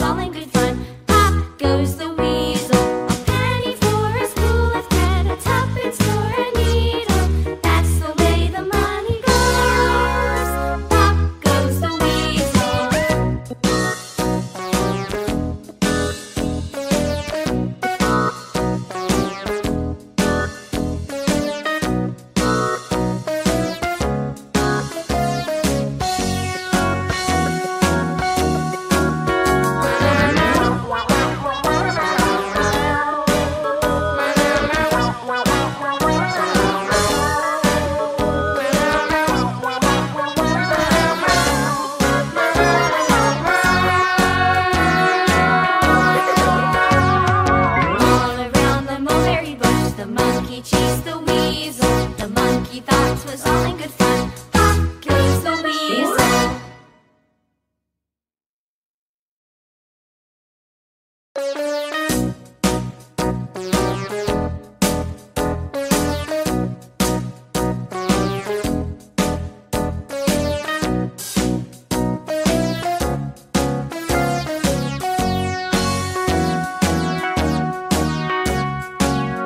all in good fun. Pop goes the weasel, a penny for a spool of thread, a tuppence for a needle. That's the way the money goes. Pop goes the weasel. All around the mulberry bush, the monkey chased the weasel. The monkey thought 'twas all in good fun. Pop goes the weasel.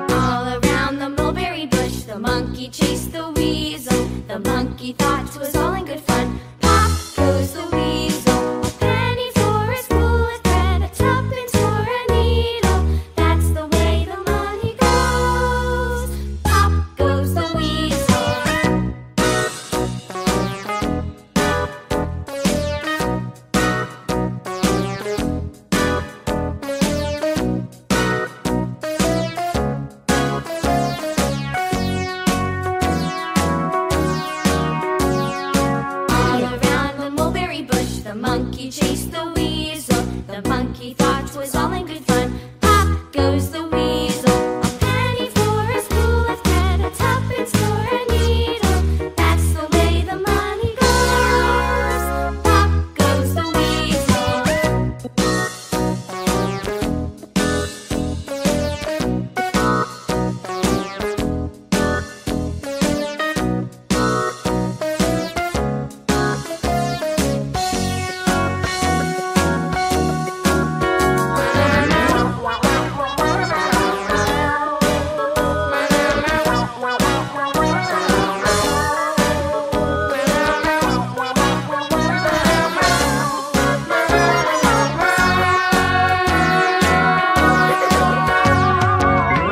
All around the mulberry bush, the monkey chased the weasel. The monkey thought 'twas all in good fun. Pop goes the weasel, a penny for a spool of thread, a tuppence for a needle. That's the way the money goes. Pop goes the weasel. All around the mulberry bush, the monkey chased the weasel. The monkey thought 'twas all in good fun. Pop goes the weasel, a penny for a spool of thread, a tuppence for a needle. That's the way the money goes. Pop goes the weasel.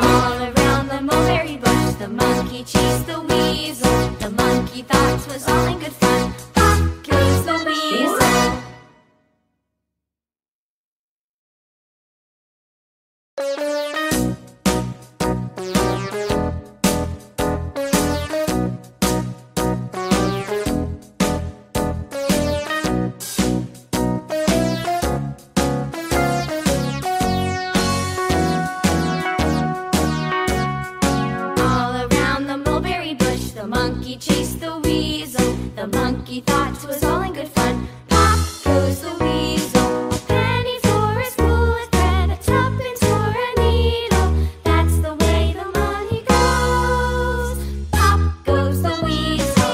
All around the mulberry bush, the monkey chased the weasel. The monkey thought 'twas all in good fun. Pop goes the weasel. All around the mulberry bush, the monkey chased the weasel. The monkey thought 'twas all in good fun. Pop goes the weasel, a penny for a spool of thread, a tuppence for a needle. That's the way the money goes. Pop goes the weasel.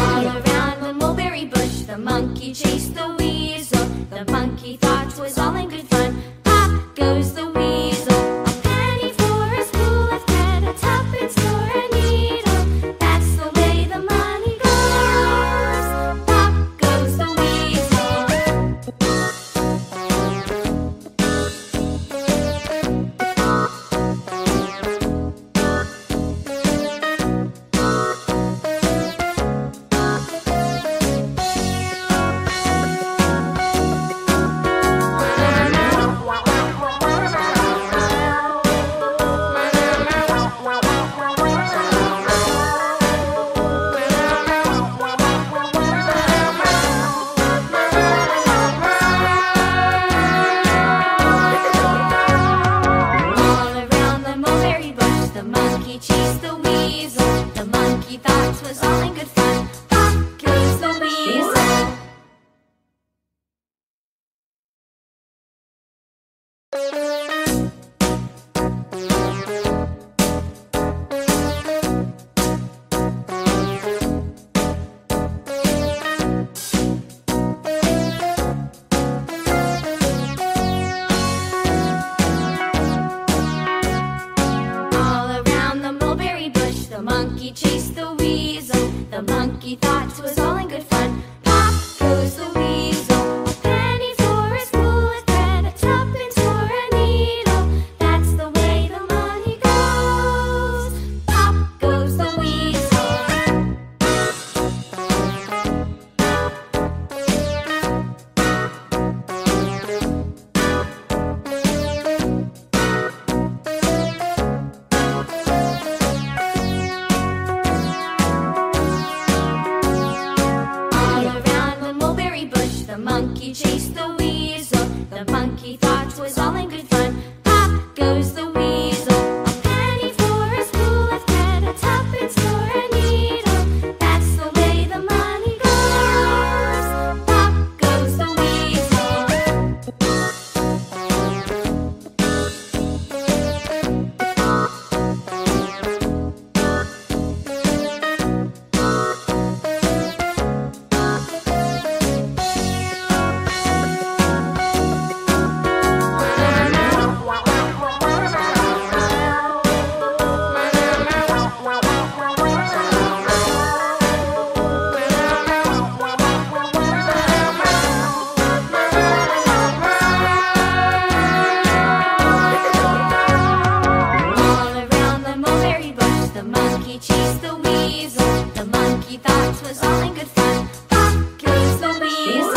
All around the mulberry bush, the monkey chased the weasel. The monkey thought 'twas all in good fun. Pop goes the weasel, a penny for a spool of thread, a tuppence for a needle. That's the way the money goes. Pop goes the weasel. monkey chased the weasel. The monkey thought 'twas all in good fun. Pop goes the weasel. A penny for a spool of thread, a tuppence for a needle. That's the way the money goes. Pop goes the weasel. All around the mulberry bush, the monkey chased the weasel. The monkey thought 'twas all in good fun. Pop goes the weasel.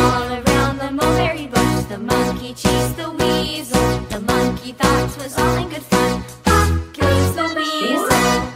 All around the mulberry bush, the monkey chased the weasel. The monkey thought 'twas all in good fun. Pop goes the weasel.